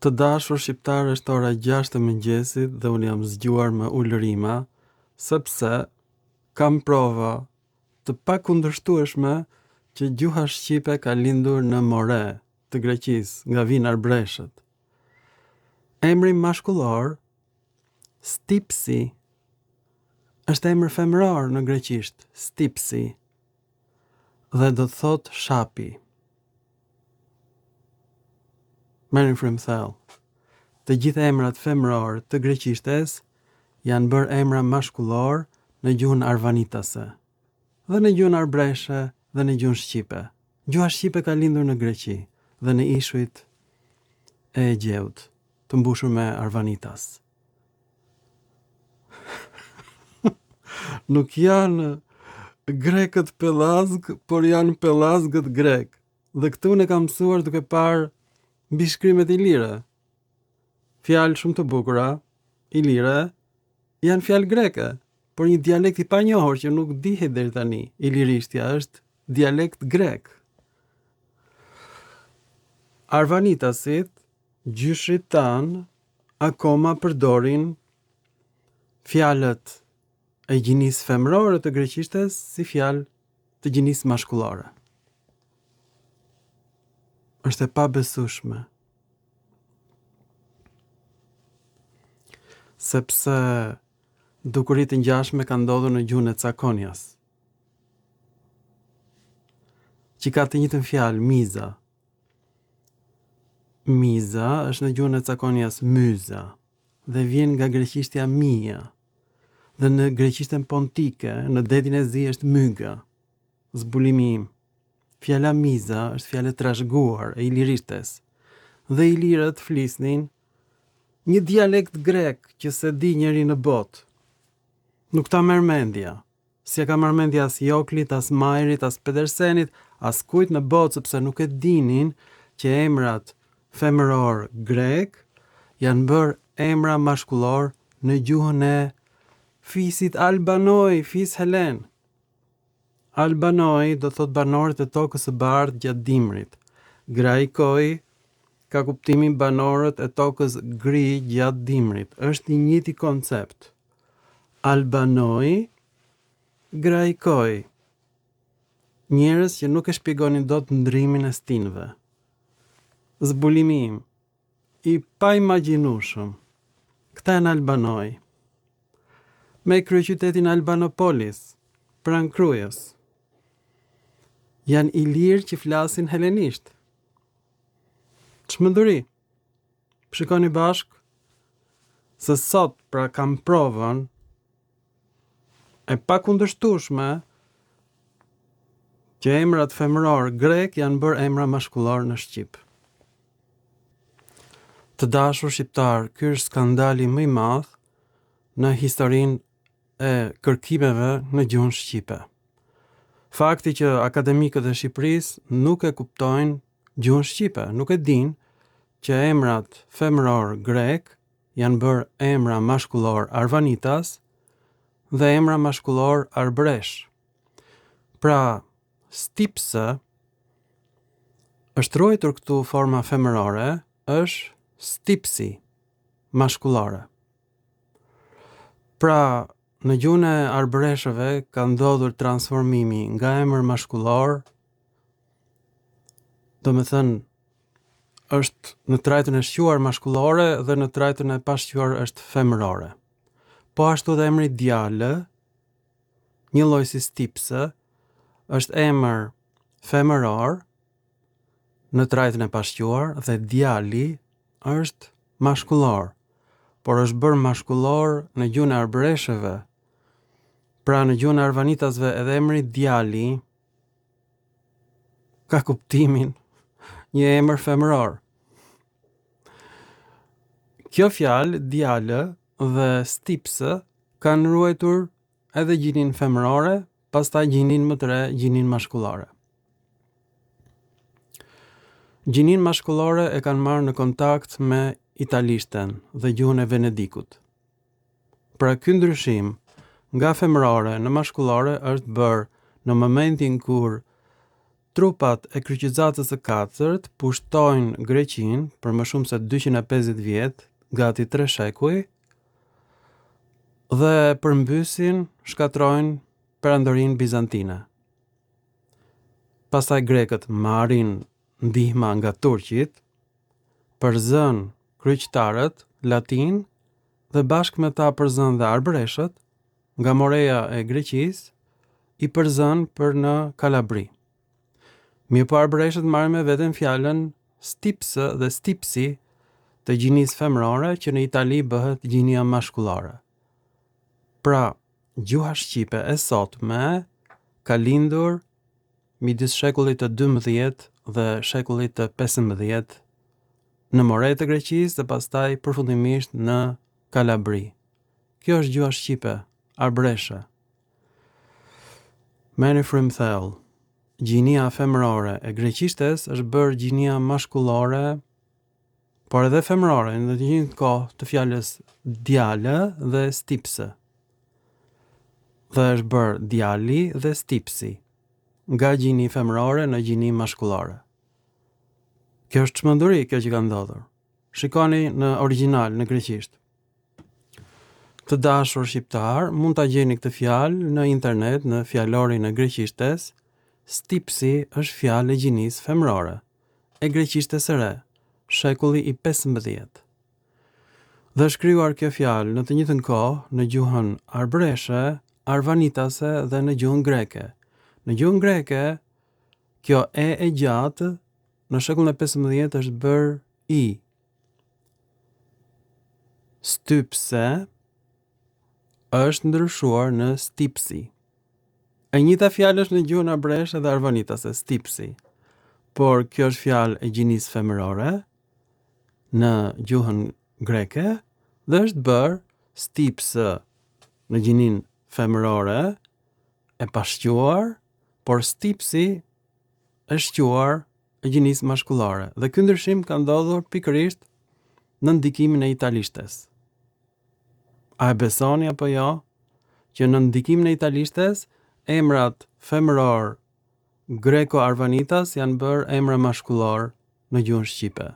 Të dashur shqiptar, është ora 6 e mëngjesit dhe unë jam zgjuar me ulërima, sepse kam prova të pakundërshtueshme që gjuha shqipe ka lindur në more të Greqisë, nga vinë arbreshët. Emri mashkullor, Stipsi, është emër femëror në greqisht, Stipsi, dhe do të thot shapi. Merrin frym thellë. Të gjithë emrat femëror të greqishtes janë bërë emra mashkullor në gjuhën arvanitase, dhe në gjuhën arbreshe dhe në gjuhën shqipe. Gjuha shqipe ka lindur në Greqi dhe në ishujt e Egjeut, të mbushur me arvanitas. Nuk janë grekët pellazg, por janë pellazgët grek. Dhe këtu ne kam mësuar duke parë mbi shkrimet ilire. Fjalë shumë të bukura, ilire, janë fjalë greke, por një dialekt i panjohur që nuk dihet deri tani. Ilirishtja është dialekt grek. Arvanitasit, gjyshrit tanë, akoma përdorin fjalët e gjinisë femërore të greqishtes si fjalë të gjinisë mashkullore. Është e pabesueshme. Sepse dukuritë ngjashme ka ndodhur në gjuhën e Cakonjas, që ka të njëjtën fjalë, miza. Miza është në gjuhën e Cakonjas myza dhe vjen nga greqishtja mia. Dhe në greqishtën pontike, në detin e zi është myga. Zbulimi im. Fjala miza është fjalë trashëguar e ilirishtes. Dhe ilirët flisnin një dialekt grek që se di njeri në botë. Nuk ta merr mendja. Si e ka marrë mendja as Joklit, as Majrit, as Pedersenit, as kujt në botë, sepse nuk e dinin që emrat femëror grek janë bërë emra mashkullor në gjuhën e fisit Albanoi, fis Helen. Albanoi do thot banorët e tokës së bardhë gjatë dimrit. Graikoi ka kuptimin banorët e tokës gri gjatë dimrit. Është një njëjti koncept. Albanoi, graikoi. Njerëz që nuk e shpjegonin dot ndryrimin e stinëve. Zbulimi im i pa imagjinueshëm. Këta janë Albanoi. Me kryeqytetin Albanopolis, pranë Krujës. Janë ilirë që flasin helenisht. Çmenduri. Shikoni bashk se sot pra kam provën e pakundërshtueshme që emrat femëror grek janë bërë emra mashkullor në shqip. Të dashur shqiptar, ky është skandali më i madh në historinë e kërkimeve në gjuhën shqipe. Fakti që akademikët e Shqipërisë nuk e kuptojnë gjuhën shqipe, nuk e dinë që emrat femëror grek janë bërë emra mashkullor arvanitas dhe emra mashkullor arbresh. Pra, stipse është ruajtur këtu forma femërore, është stipsi mashkullore. Pra, në gjuhën e arbreshëve ka ndodhur transformimi nga emër mashkullor, do me thënë, është në trajtën e shquar mashkullore dhe në trajtën e pashquar është femërore. Po ashtu dhe emri djalë, një lloj si stipse, është emër femëror në trajtën e pashquar dhe djali është mashkullor, por është bërë mashkullor në gjuhën e arbreshëve. Pra në gjuhën e arvanitasve edhe emri djali ka kuptimin një emër femëror. Kjo fjalë, djalë dhe stipse, kanë ruajtur edhe gjinin femërore, pastaj gjinin më të re, gjinin mashkullore. Gjinin mashkullore e kanë marrë në kontakt me italishten dhe gjuhën e Venedikut. Pra ky ndryshim nga femërore në mashkullore është bërë në momentin kur Trupat e kryqëzatës së katërt pushtojnë Greqinë për më shumë se 250 vjet, gati 3 shekuj, dhe përmbysin, shkatrojnë perandorinë bizantine. Pastaj grekët marrin ndihma nga turqit, përzën kryqtarët latin dhe bashkë me ta përzën dhe arbreshët nga Morea e Greqisë, i përzën për në Kalabri. Mirë po arbreshët marrin me veten fjalën stipsë dhe stipsi të gjinisë femërore që në Itali bëhet gjinia mashkullore. Pra, gjuha shqipe e sotme ka lindur midis shekullit të 12 dhe shekullit të 15 në More të Greqisë dhe pastaj përfundimisht në Kalabri. Kjo është gjuha shqipe, arbreshe. Merrni frymthell. Gjinia femërore e greqishtes është bërë gjinia mashkullore, por edhe femërore në të njëjtën kohë të fjalës djale dhe stipse. Dhe është bërë djali dhe stipsi, nga gjini femërore në gjini mashkullore. Kjo është çmenduri kjo që ka ndodhur. Shikoni në origjinal në greqisht. Të dashur shqiptar, mund ta gjeni këtë fjalë në internet në fjalorin e greqishtes. Stipsi është fjalë e gjinisë femërore e greqishtes së re, shekulli i 15. Dhe shkruar kjo fjalë në të njëjtën kohë në gjuhën arbreshe, arvanitase dhe në gjuhën greke. Në gjuhën greke, kjo e gjatë në shekullin e 15 është bërë i. Stypse është ndryshuar në stipsi. E njëjta fjalë është në gjuhën arbreshe dhe arvanitase, stipsi. Por kjo është fjalë e gjinisë femërore në gjuhën greke dhe është bërë stipse në gjinin femërore e pashquar, por stipsi e shquar e gjinisë mashkullore. Dhe ky ndryshim ka ndodhur pikërisht në ndikimin e italishtes. A e besoni apo jo që në ndikimin e italishtes emrat femëror greko-arvanitas janë bërë emra mashkullor në gjuhën shqipe?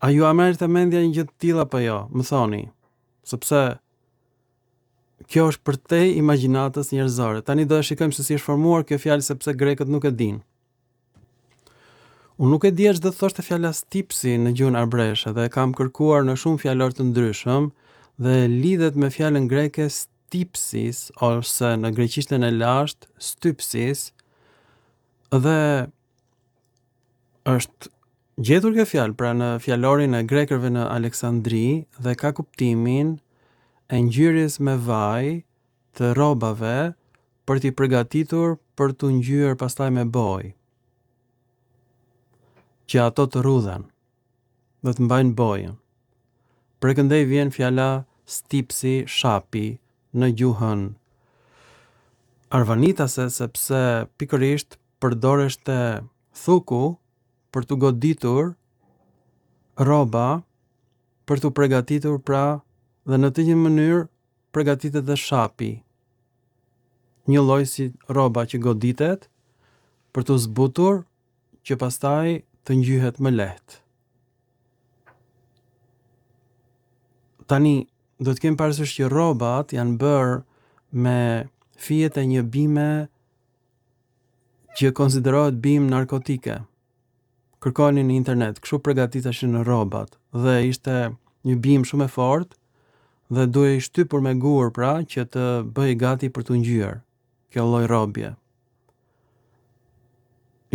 A ju a merret të mendja një gjë të tillë apo jo? Më thoni, sepse kjo është përtej imagjinatës njerëzore. Tani do të shikojmë se si është formuar kjo fjalë sepse grekët nuk e dinë. Unë nuk e di ç'do të thoshte fjala stipsi në gjuhën arbreshe dhe kam kërkuar në shumë fjalor të ndryshëm dhe lidhet me fjalën greke stipsis ose në greqishten e lashtë stypsis dhe është gjetur kjo fjalë pra në fjalorin e grekërve në Aleksandri dhe ka kuptimin e ngjyrjes me vaj të rrobave për t'i përgatitur për t'u ngjyrë pastaj me bojë, që ato të rrudhen dhe të mbajnë bojën. Përkëndej vjen fjala stipsi, shapi në gjuhën arvanitase sepse pikërisht përdoreshte thuku për t'u goditur rroba për t'u përgatitur pra dhe në të një mënyrë përgatitet dhe shapi. Një lloj si rroba që goditet për t'u zbutur që pastaj të ngjyhet më lehtë. Tani do të kemi parasysh që rrobat janë bërë me fijet e një bime që konsiderohet bimë narkotike. Kërkoni në internet, kështu përgatiteshin në rrobat dhe ishte një bimë shumë e fortë dhe duhej shtypur me gur pra që të bëhej gati për t'u ngjyrë kjo lloj rrobje.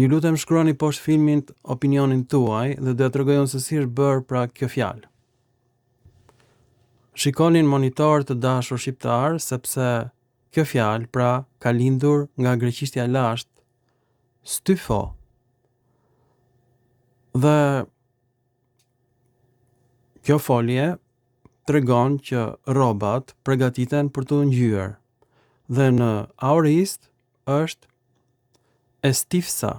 Ju lutem shkruani poshtë filmit opinionin tuaj dhe do t'ju tregoj se si është bërë pra kjo fjalë. Shikoni në monitor të dashur shqiptar sepse kjo fjalë pra ka lindur nga greqishtja lashtë styfo. Dhe kjo folje tregon që rrobat përgatiten për t'u ngjyrë dhe në aorist është estifsa.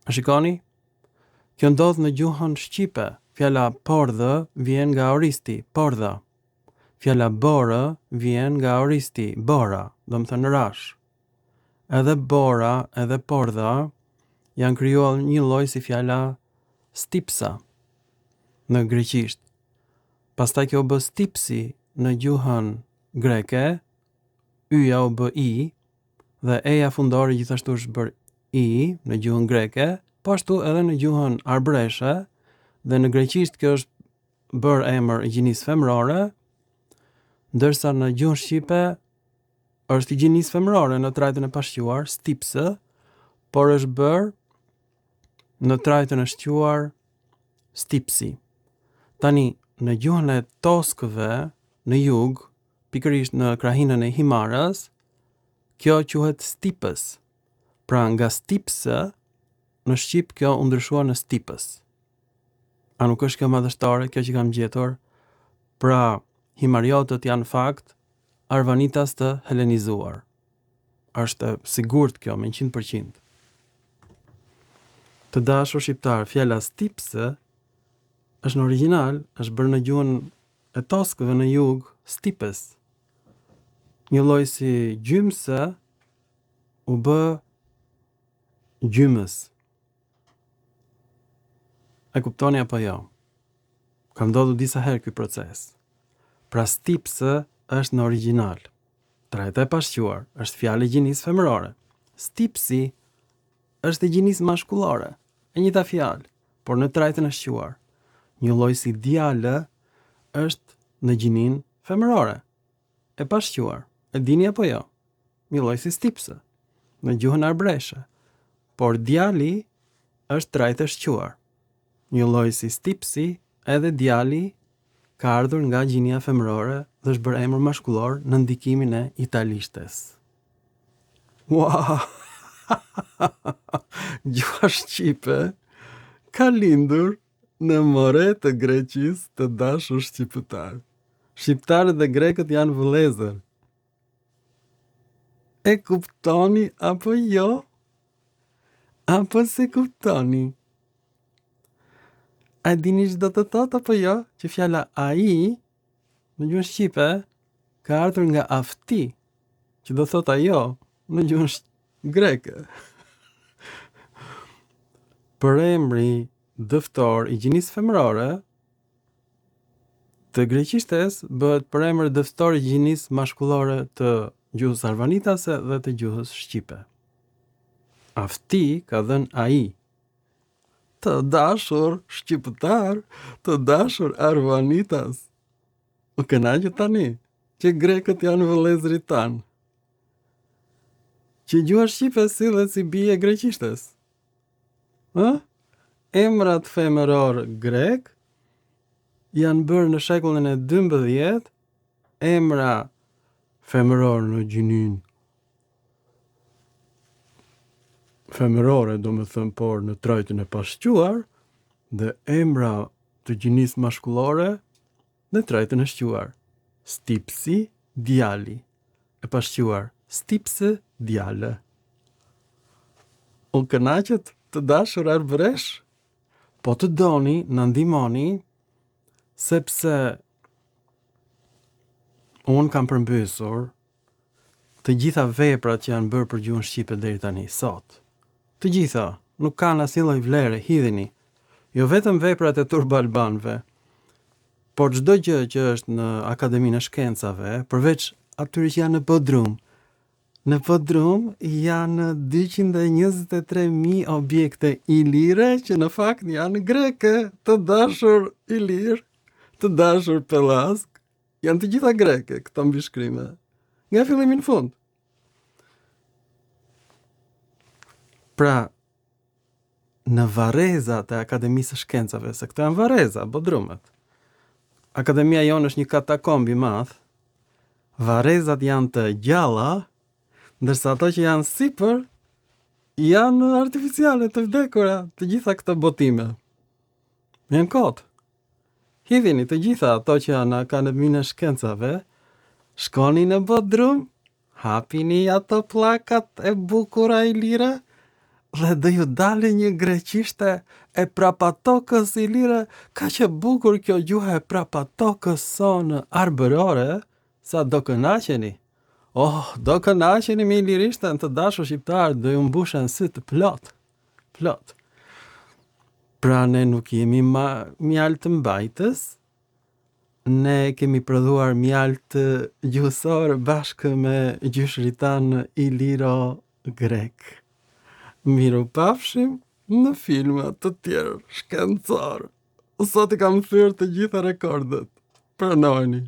A shikoni? Kjo ndodh në gjuhën shqipe. Fjala pordhë vjen nga aoristi, pordha. Fjala borë vjen nga aoristi, bora, do të thënë rash. edhe bora, edhe pordha, janë krijuar një lloj si fjala stipsa në greqisht. Pastaj kjo bë stipsi në gjuhën greke, y-ja u bë i, dhe e-ja fundore gjithashtu është bërë i në gjuhën greke, po ashtu edhe në gjuhën arbëreshe, dhe në greqisht kjo është bërë emër i gjinisë femërore, ndërsa në gjuhën shqipe është i gjinisë femërore në trajtën e pashquar, stipsë, por është bërë në trajtën e shquar stipsi. Tani, në gjuhën e toskëve në jug, pikërisht në krahinën e Himarës, kjo quhet stipës. Pra nga stipsë, në shqip kjo u ndryshua në stipës. A nuk është kjo madhështore, kjo që kam gjetur? Pra, himariotët janë fakt arvanitas të helenizuar. Është sigurt kjo me 100%. Të dashur shqiptar, fjala stipsë është në origjinal, është bërë në gjuhën e toskëve në jug, stipës. Një lloj si gjymse u bë gjymës. E kuptoni apo jo? Ka ndodhur disa herë ky proces. Pra stipsë është në origjinal. Trajta e pashquar është fjalë e gjinisë femërore. Stipsi është e gjinisë mashkullore. E njëjta fjalë, por në trajtën e shquar. Një lloj si djalë është në gjininë femërore. E pashquar. E dini apo jo? Një lloj si stipsë në gjuhën arbëreshe. Por djali është trajtë e shquar. Një lloj si stipsi, edhe djali ka ardhur nga gjinia femërore dhe është bërë emër mashkullor në ndikimin e italishtes. Wow! Gjuha shqipe ka lindur në more të Greqisë, të dashur shqiptar. Shqiptarët dhe grekët janë vëllezër. E kuptoni apo jo? Apo se kuptoni? A dini ç'do të thotë apo jo? Që fjala ai në gjuhën shqipe ka ardhur nga afti, që do thotë ajo në gjuhën greke. Për emri dëftor i gjinisë femërore të greqishtes bëhet për emër dëftor i gjinisë mashkullore të gjuhës arvanitase dhe të gjuhës shqipe. Afti ka dhënë ai. Të dashur shqiptar, të dashur arvanitas. U kënaqë tani që grekët janë vëllezërit tanë. Që gjuha shqipe sillet si bie e greqishtes. Emrat femëror grek janë bërë në shekullin e 12, emra femëror në gjinin femërore, do me thënë, por në trajtën e pashquar, dhe emra të gjinisë mashkullore në trajtën e shquar. Stipsi, djali. E pashquar, stipsë, djale. U kënaqët të dashur arbëresh? Po të doni, në ndihmoni, sepse unë kam përmbysur të gjitha veprat që janë bërë për gjuhën shqipe deri tani sot. Të gjitha, nuk kanë asnjë lloj vlere, hidheni. Jo vetëm veprat e turbo albanëve, por çdo gjë që është në Akademinë e Shkencave, përveç atyre që janë në Bodrum. Në Bodrum janë 223.000 objekte ilire që në fakt janë greke, të dashur ilir, të dashur pellask, janë të gjitha greke këto mbishkrime. Nga fillimi në fund. Pra, në varrezat e Akademisë së Shkencave, se këto janë varreza, Bodrumet. Akademia jonë është një katakomb i madh. Varrezat janë të gjalla, ndërsa ato që janë sipër janë artificiale, të vdekura, të gjitha këto botime. Janë kot. Hidhini të gjitha ato që janë në Akademinë e Shkencave, shkoni në Bodrum, hapini ato pllakat e bukura i lira, dhe do ju dalë një greqishte e prapatokës i lire, ka që bukur kjo gjuha e prapatokës sonë arbërore, sa do kënaqeni. Oh, do kënaqeni me Ilirishten të dashur shqiptar, do ju mbushen sy të plot. Plot. Pra ne nuk jemi mjaltë të mbajtës, ne kemi prodhuar mjaltë gjuhësor bashkë me gjyshritan iliro grek. Miru pafshim në filmat të tjerë shkencor. Sot i kam thyrë të gjitha rekordet. Pranoni.